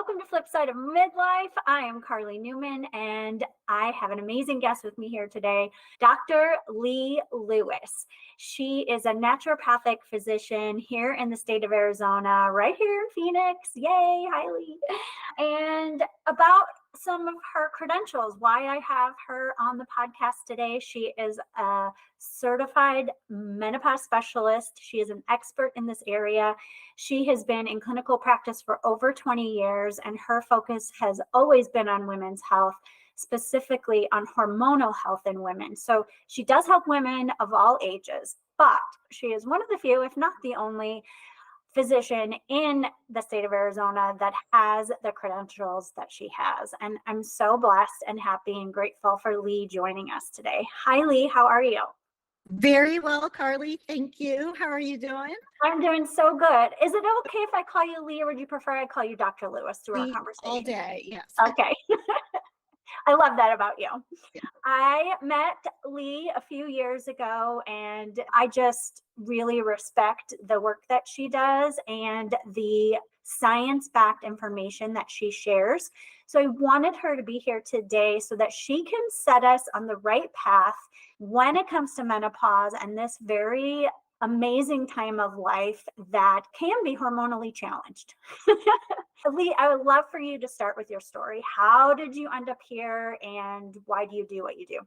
Welcome to Flipside of Midlife. I am Karli Newman, and I have an amazing guest with me here today, Dr. Leigh Lewis. She is a naturopathic physician here in the state of Arizona, right here in Phoenix. Yay, hi Leigh. And about some of her credentials, why I have her on the podcast today. She is a certified menopause specialist. She is an expert in this area. She has been in clinical practice for over 20 years, and her focus has always been on women's health, specifically on hormonal health in women. So she does help women of all ages, but she is one of the few, if not the only, physician in the state of Arizona that has the credentials that she has. And I'm so blessed and happy and grateful for Leigh joining us today. Hi, Leigh. How are you? Very well, Karli. Thank you. How are you doing? I'm doing so good. Is it okay if I call you Leigh, or would you prefer I call you Dr. Lewis through our conversation? All day, yes. Okay. I love that about you. Yeah. I met Leigh a few years ago, and I just really respect the work that she does and the science-backed information that she shares. So I wanted her to be here today so that she can set us on the right path when it comes to menopause and this very amazing time of life that can be hormonally challenged. Leigh, I would love for you to start with your story. How did you end up here, and why do you do what you do?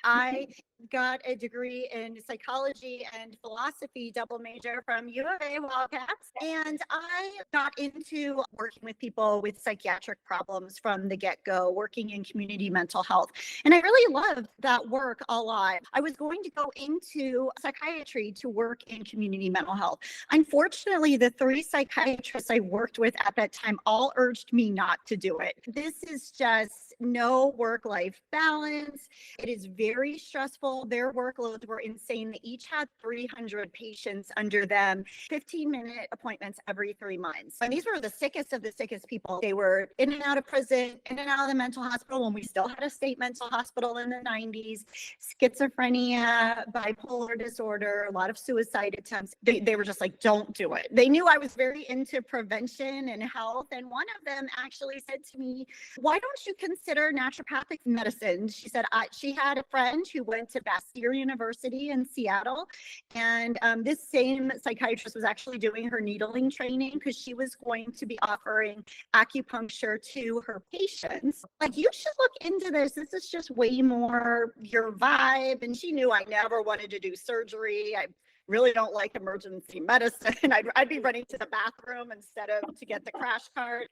I got a degree in psychology and philosophy, double major from U of A Wildcats. And I got into working with people with psychiatric problems from the get-go, working in community mental health. And I really loved that work a lot. I was going to go into psychiatry to work in community mental health. Unfortunately, the 3 psychiatrists I worked with at that time all urged me not to do it. This is just no work-life balance. It is very stressful. Their workloads were insane. They each had 300 patients under them, 15-minute appointments every 3 months. And these were the sickest of the sickest people. They were in and out of prison, in and out of the mental hospital when we still had a state mental hospital in the 90s, schizophrenia, bipolar disorder, a lot of suicide attempts. They were just like, don't do it. They knew I was very into prevention and health. And one of them actually said to me, why don't you consider naturopathic medicine? She said she had a friend who went to Bastyr University in Seattle. And this same psychiatrist was actually doing her needling training because she was going to be offering acupuncture to her patients. Like, you should look into this. This is just way more your vibe. And she knew I never wanted to do surgery. I really don't like emergency medicine. I'd be running to the bathroom instead of to get the crash cart.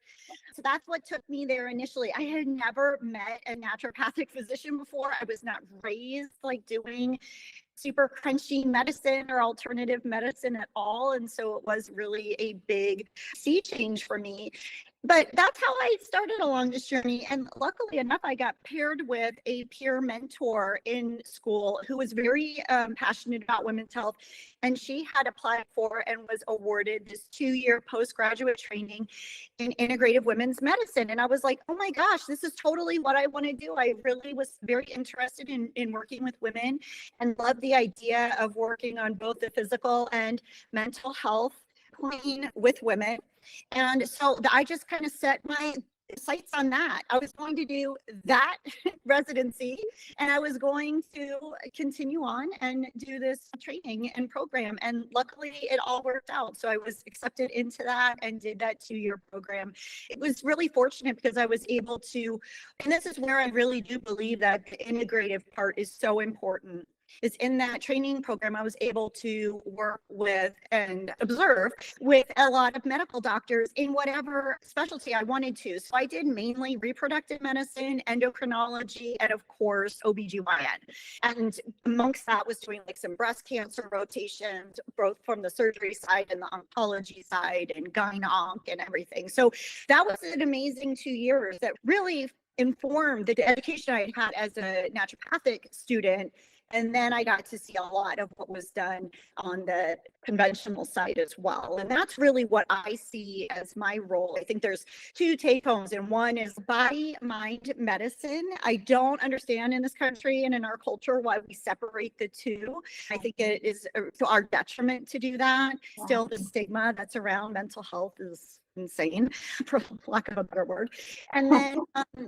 So that's what took me there initially. I had never met a naturopathic physician before. I was not raised like doing super crunchy medicine or alternative medicine at all. And so it was really a big sea change for me. But that's how I started along this journey. And luckily enough, I got paired with a peer mentor in school who was very passionate about women's health. And she had applied for and was awarded this 2-year postgraduate training in integrative women's medicine. And I was like, oh my gosh, this is totally what I want to do. I really was very interested in working with women and loved the idea of working on both the physical and mental health plane with women. And so I just kind of set my sights on that. I was going to do that residency, and I was going to continue on and do this training and program. And luckily it all worked out. So I was accepted into that and did that 2-year program. It was really fortunate because I was able to, and this is where I really do believe that the integrative part is so important. Is in that training program, I was able to work with and observe with a lot of medical doctors in whatever specialty I wanted to. So I did mainly reproductive medicine, endocrinology, and of course, OBGYN. And amongst that was doing like some breast cancer rotations, both from the surgery side and the oncology side and gyn-onc and everything. So that was an amazing 2 years that really informed the education I had as a naturopathic student. And then I got to see a lot of what was done on the conventional side as well. And that's really what I see as my role. I think there's 2 take homes, and one is body, mind, medicine. I don't understand in this country and in our culture why we separate the 2. I think it is to our detriment to do that. Still, the stigma that's around mental health is insane, for lack of a better word. And then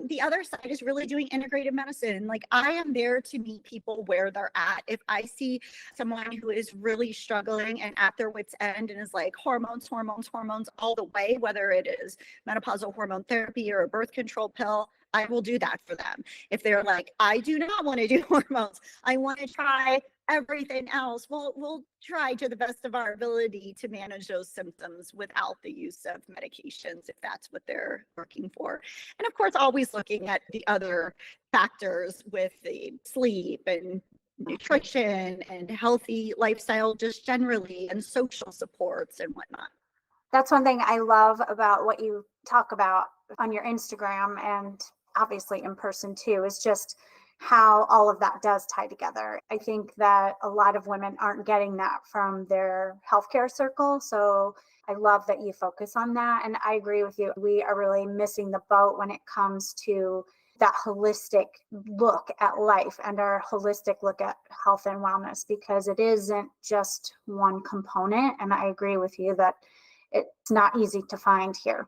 the other side is really doing integrative medicine. Like, I am there to meet people where they're at. If I see someone who is really struggling and at their wit's end and is like hormones all the way, whether it is menopausal hormone therapy or a birth control pill, I will do that for them. If they're like, I do not want to do hormones, I want to try everything else, we'll try to the best of our ability to manage those symptoms without the use of medications, if that's what they're looking for. And of course, always looking at the other factors with the sleep and nutrition and healthy lifestyle just generally, and social supports and whatnot. That's one thing I love about what you talk about on your Instagram and obviously in person too, is just how all of that does tie together. I think that a lot of women aren't getting that from their healthcare circle. So I love that you focus on that. And I agree with you. We are really missing the boat when it comes to that holistic look at life and our holistic look at health and wellness, because it isn't just one component. And I agree with you that it's not easy to find here.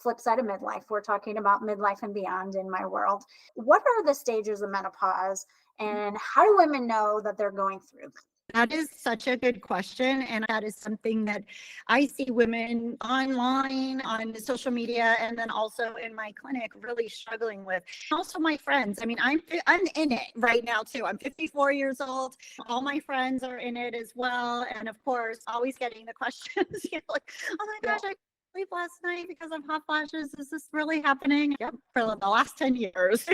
Flipside of midlife. We're talking about midlife and beyond in my world. What are the stages of menopause, and how do women know that they're going through them? That is such a good question. And that is something that I see women online, on social media, and then also in my clinic really struggling with. Also my friends. I mean, I'm in it right now too. I'm 54 years old. All my friends are in it as well. And of course, always getting the questions, like, oh my gosh, I sleep last night because of hot flashes. Is this really happening? Yep, for the last 10 years.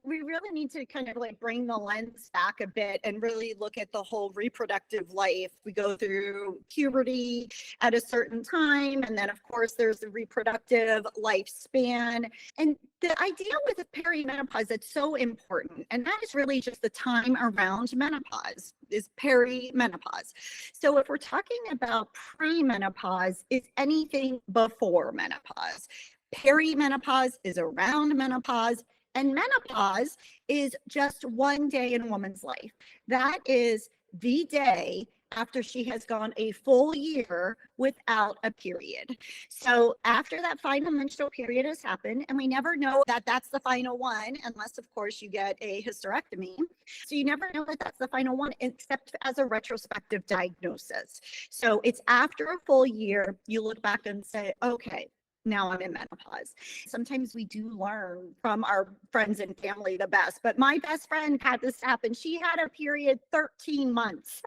We really need to kind of like bring the lens back a bit and really look at the whole reproductive life. We go through puberty at a certain time, and then of course there's the reproductive lifespan. And the idea with perimenopause that's so important, and that is really just the time around menopause, is perimenopause. So if we're talking about premenopause, it's anything before menopause. Perimenopause is around menopause, and menopause is just one day in a woman's life. That is the day after she has gone a full year without a period. So after that final menstrual period has happened, and we never know that that's the final one, unless of course you get a hysterectomy. So you never know that that's the final one, except as a retrospective diagnosis. So it's after a full year, you look back and say, okay, now I'm in menopause. Sometimes we do learn from our friends and family the best, but my best friend had this happen. She had a period 13 months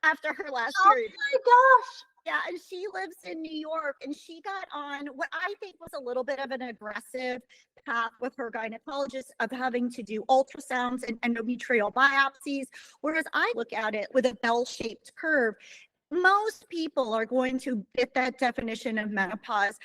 after her last period. Oh my gosh. Yeah, and she lives in New York, and she got on what I think was a little bit of an aggressive path with her gynecologist of having to do ultrasounds and endometrial biopsies, whereas I look at it with a bell-shaped curve. Most people are going to get that definition of menopause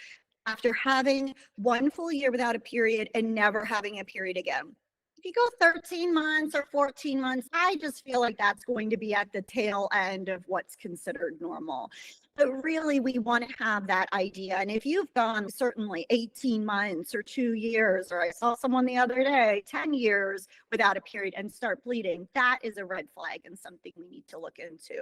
after having one full year without a period and never having a period again. If you go 13 months or 14 months, I just feel like that's going to be at the tail end of what's considered normal. But really, we want to have that idea. And if you've gone certainly 18 months or 2 years, or I saw someone the other day, 10 years without a period and start bleeding, that is a red flag and something we need to look into.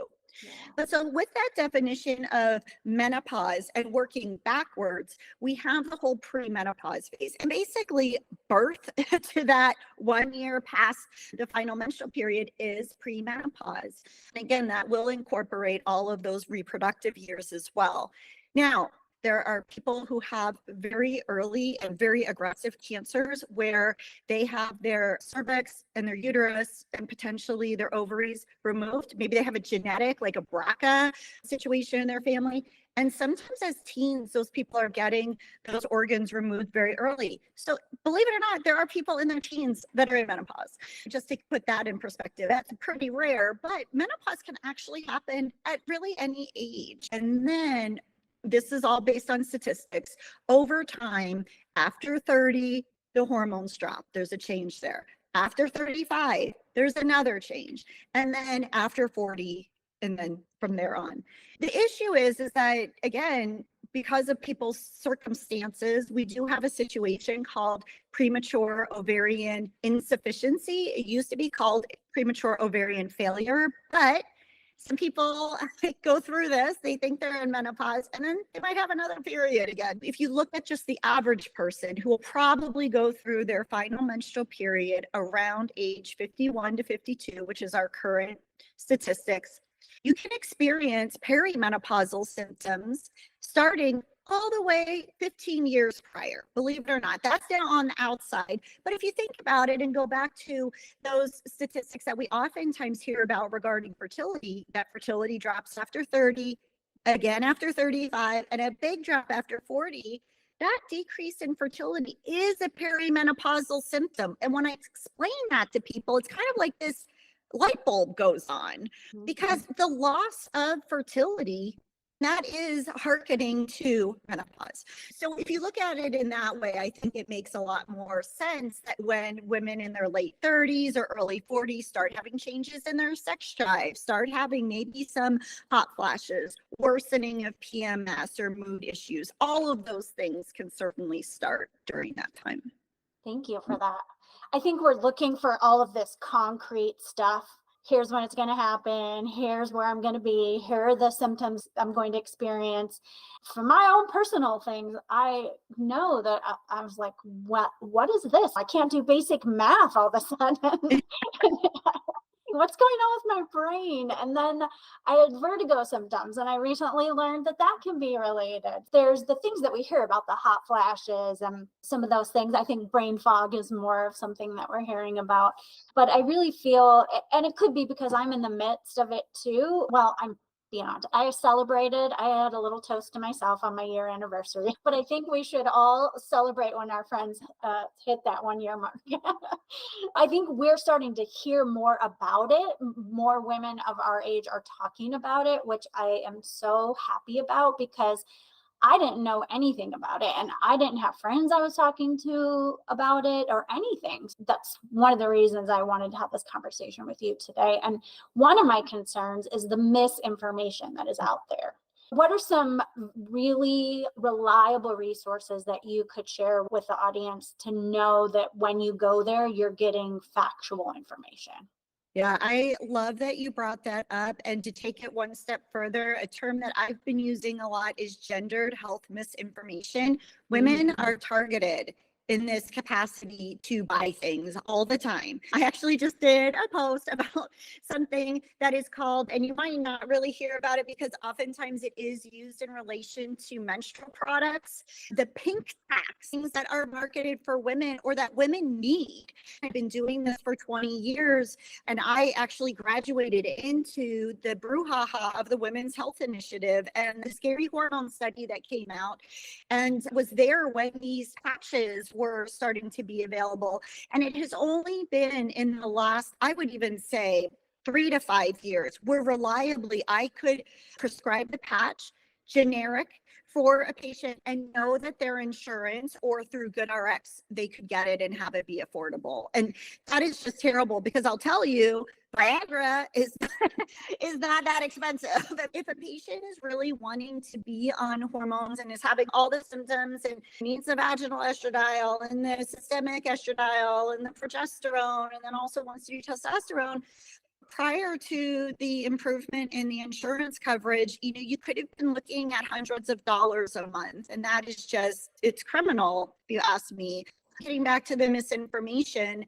Yeah. But so with that definition of menopause and working backwards, we have the whole premenopause phase, and basically birth to that 1 year past the final menstrual period is premenopause. And again, that will incorporate all of those reproductive years as well. Now, there are people who have very early and very aggressive cancers where they have their cervix and their uterus and potentially their ovaries removed. Maybe they have a genetic, like a BRCA situation in their family. And sometimes as teens, those people are getting those organs removed very early. So believe it or not, there are people in their teens that are in menopause. Just to put that in perspective, that's pretty rare, but menopause can actually happen at really any age. And then this is all based on statistics. Over time, after 30, the hormones drop. There's a change there. After 35, there's another change. And then after 40, and then from there on. The issue is that, again, because of people's circumstances, we do have a situation called premature ovarian insufficiency. It used to be called premature ovarian failure, but Some people go through this, they think they're in menopause, and then they might have another period again. If you look at just the average person who will probably go through their final menstrual period around age 51 to 52, which is our current statistics, you can experience perimenopausal symptoms starting all the way 15 years prior, believe it or not. That's down on the outside. But if you think about it and go back to those statistics that we oftentimes hear about regarding fertility, that fertility drops after 30, again after 35, and a big drop after 40, that decrease in fertility is a perimenopausal symptom. And when I explain that to people, it's kind of like this light bulb goes on, because the loss of fertility, that is hearkening to menopause. So if you look at it in that way, I think it makes a lot more sense that when women in their late 30s or early 40s start having changes in their sex drive, start having maybe some hot flashes, worsening of PMS or mood issues, all of those things can certainly start during that time. Thank you for that. I think we're looking for all of this concrete stuff. Here's when it's going to happen. Here's where I'm going to be. Here are the symptoms I'm going to experience. For my own personal things, I know that I was like, what is this? I can't do basic math all of a sudden. What's going on with my brain? And then I had vertigo symptoms, and I recently learned that that can be related. There's the things that we hear about, the hot flashes and some of those things. I think brain fog is more of something that we're hearing about. But I really feel, and it could be because I'm in the midst of it too. Well, I'm beyond. I celebrated. I had a little toast to myself on my year anniversary, but I think we should all celebrate when our friends hit that 1 year mark. I think we're starting to hear more about it. More women of our age are talking about it, which I am so happy about, because I didn't know anything about it, and I didn't have friends I was talking to about it or anything. That's one of the reasons I wanted to have this conversation with you today. And one of my concerns is the misinformation that is out there. What are some really reliable resources that you could share with the audience to know that when you go there, you're getting factual information? Yeah, I love that you brought that up. And to take it one step further, a term that I've been using a lot is gendered health misinformation. Women are targeted in this capacity to buy things all the time. I actually just did a post about something that is called, and you might not really hear about it because oftentimes it is used in relation to menstrual products, the pink tax, things that are marketed for women or that women need. I've been doing this for 20 years, and I actually graduated into the brouhaha of the Women's Health Initiative and the scary hormone study that came out, and was there when these patches were starting to be available. And it has only been in the last, I would even say, 3 to 5 years where reliably I could prescribe the patch generic for a patient and know that their insurance or through GoodRx, they could get it and have it be affordable. And that is just terrible, because I'll tell you, Viagra is is not that expensive. If a patient is really wanting to be on hormones and is having all the symptoms and needs the vaginal estradiol and the systemic estradiol and the progesterone, and then also wants to do testosterone, prior to the improvement in the insurance coverage, you could have been looking at hundreds of dollars a month. And that is just, it's criminal, if you ask me. Getting back to the misinformation,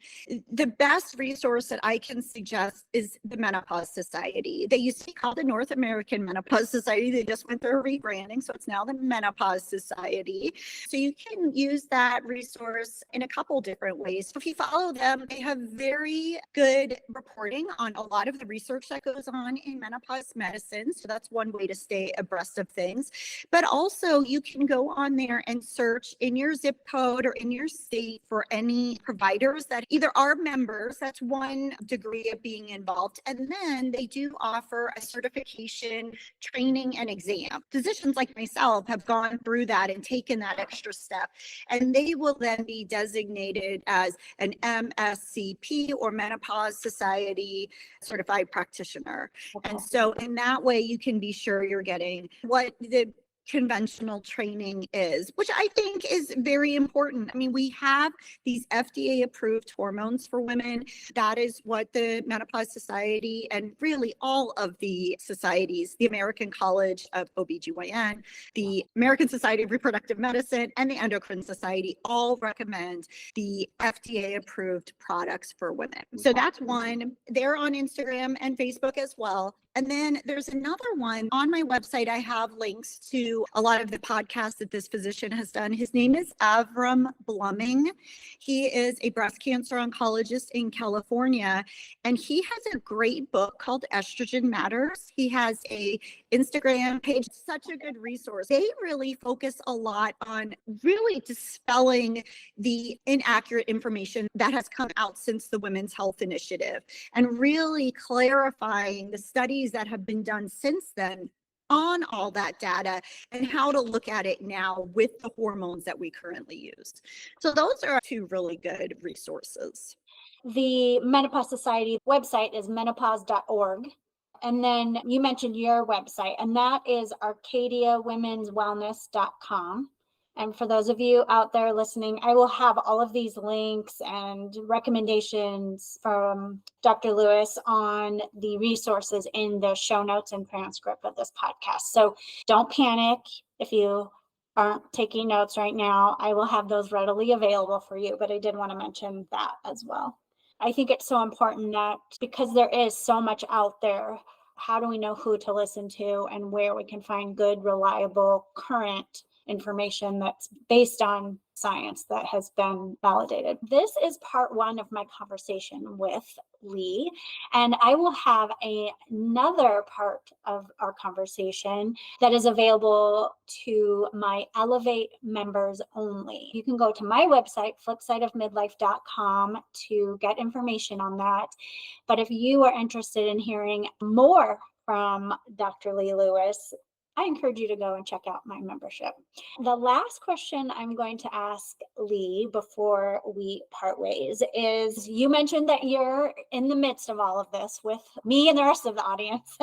the best resource that I can suggest is the Menopause Society. They used to be called the North American Menopause Society. They just went through a rebranding, so it's now the Menopause Society. So you can use that resource in a couple different ways. If you follow them, they have very good reporting on a lot of the research that goes on in menopause medicine. So that's one way to stay abreast of things. But also you can go on there and search in your zip code or in your state for any providers that either are members. That's one degree of being involved. And then they do offer a certification, training, and exam. Physicians like myself have gone through that and taken that extra step, and they will then be designated as an MSCP or Menopause Society certified practitioner. Okay. And so in that way, you can be sure you're getting what the conventional training is, which I think is very important. I mean, we have these FDA approved hormones for women. That is what the Menopause Society and really all of the societies, the American College of OBGYN, the American Society of Reproductive Medicine, and the Endocrine Society all recommend the FDA approved products for women. So that's one. They're on Instagram and Facebook as well. And then there's another one on my website. I have links to a lot of the podcasts that this physician has done. His name is Avram Bluming. He is a breast cancer oncologist in California, and he has a great book called Estrogen Matters. He has a Instagram page, such a good resource. They really focus a lot on really dispelling the inaccurate information that has come out since the Women's Health Initiative and really clarifying the studies that have been done since then on all that data and how to look at it now with the hormones that we currently use. So those are two really good resources. The Menopause Society website is menopause.org. And then you mentioned your website, and that is arcadiawomenswellness.com. And for those of you out there listening, I will have all of these links and recommendations from Dr. Lewis on the resources in the show notes and transcript of this podcast. So don't panic if you aren't taking notes right now. I will have those readily available for you, but I did want to mention that as well. I think it's so important that because there is so much out there, how do we know who to listen to and where we can find good, reliable, current information that's based on science that has been validated? This is part one of my conversation with Leigh, and I will have another part of our conversation that is available to my Elevate members only. You can go to my website, flipsideofmidlife.com, to get information on that. But if you are interested in hearing more from Dr. Leigh Lewis, I encourage you to go and check out my membership. The last question I'm going to ask Leigh before we part ways is, you mentioned that you're in the midst of all of this with me and the rest of the audience.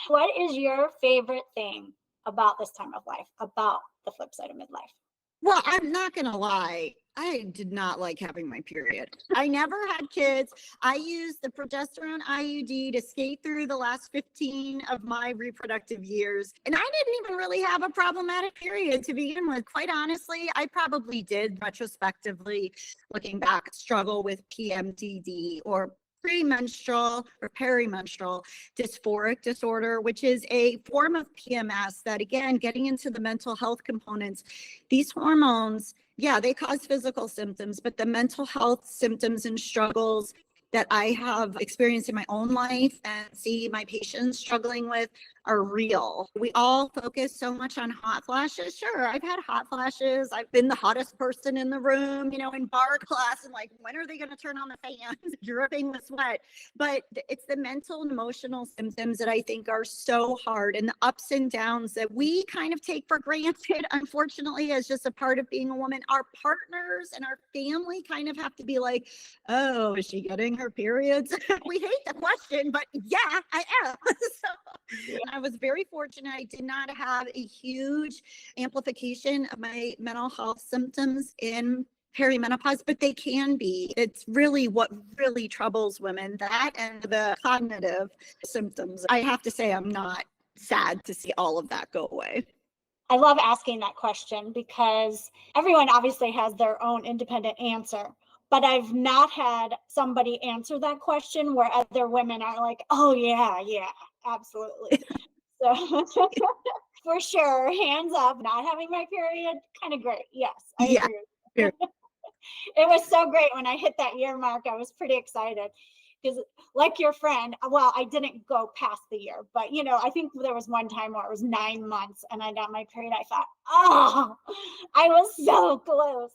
What is your favorite thing about this time of life, about the flip side of midlife? Well, I'm not going to lie. I did not like having my period. I never had kids. I used the progesterone IUD to skate through the last 15 of my reproductive years. And I didn't even really have a problematic period to begin with. Quite honestly, I probably did retrospectively, looking back, struggle with PMDD or premenstrual or perimenstrual dysphoric disorder, which is a form of PMS that, again, getting into the mental health components, these hormones, yeah, they cause physical symptoms, but the mental health symptoms and struggles that I have experienced in my own life and see my patients struggling with are real. We all focus so much on hot flashes. Sure, I've had hot flashes. I've been the hottest person in the room, in bar class, and like, when are they going to turn on the fans? Dripping with sweat. But it's the mental and emotional symptoms that I think are so hard, and the ups and downs that we kind of take for granted, unfortunately, as just a part of being a woman. Our partners and our family kind of have to be like, oh, is she getting her periods? We hate the question, but yeah, I am. So I was very fortunate. I did not have a huge amplification of my mental health symptoms in perimenopause, but they can be. It's really what really troubles women, that and the cognitive symptoms. I have to say, I'm not sad to see all of that go away. I love asking that question because everyone obviously has their own independent answer. But I've not had somebody answer that question where other women are like, oh, yeah, absolutely. So for sure, hands up, not having my period, kind of great. Yes, I agree. It was so great when I hit that year mark. I was pretty excited because, like your friend, well, I didn't go past the year, but I think there was one time where it was 9 months and I got my period. I thought, oh, I was so close.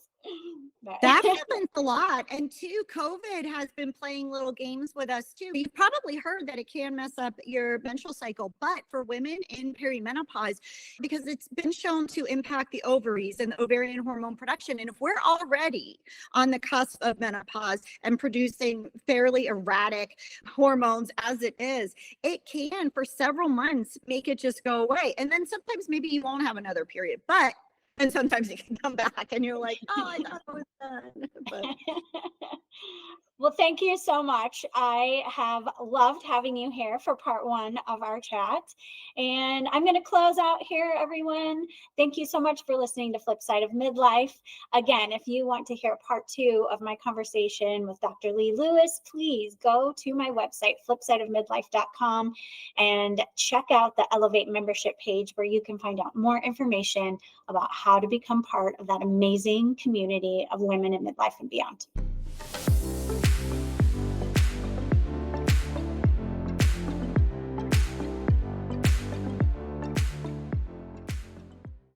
But- That happens a lot. And two, COVID has been playing little games with us too. You've probably heard that it can mess up your menstrual cycle, but for women in perimenopause, because it's been shown to impact the ovaries and the ovarian hormone production. And if we're already on the cusp of menopause and producing fairly erratic hormones as it is, it can for several months make it just go away. And then sometimes maybe you won't have another period, and sometimes it can come back and you're like, oh, I thought it was done. But Well, thank you so much. I have loved having you here for part 1 of our chat. And I'm going to close out here, everyone. Thank you so much for listening to Flipside of Midlife. Again, if you want to hear part 2 of my conversation with Dr. Leigh Lewis, please go to my website, flipsideofmidlife.com, and check out the Elevate membership page where you can find out more information about how to become part of that amazing community of women in midlife and beyond.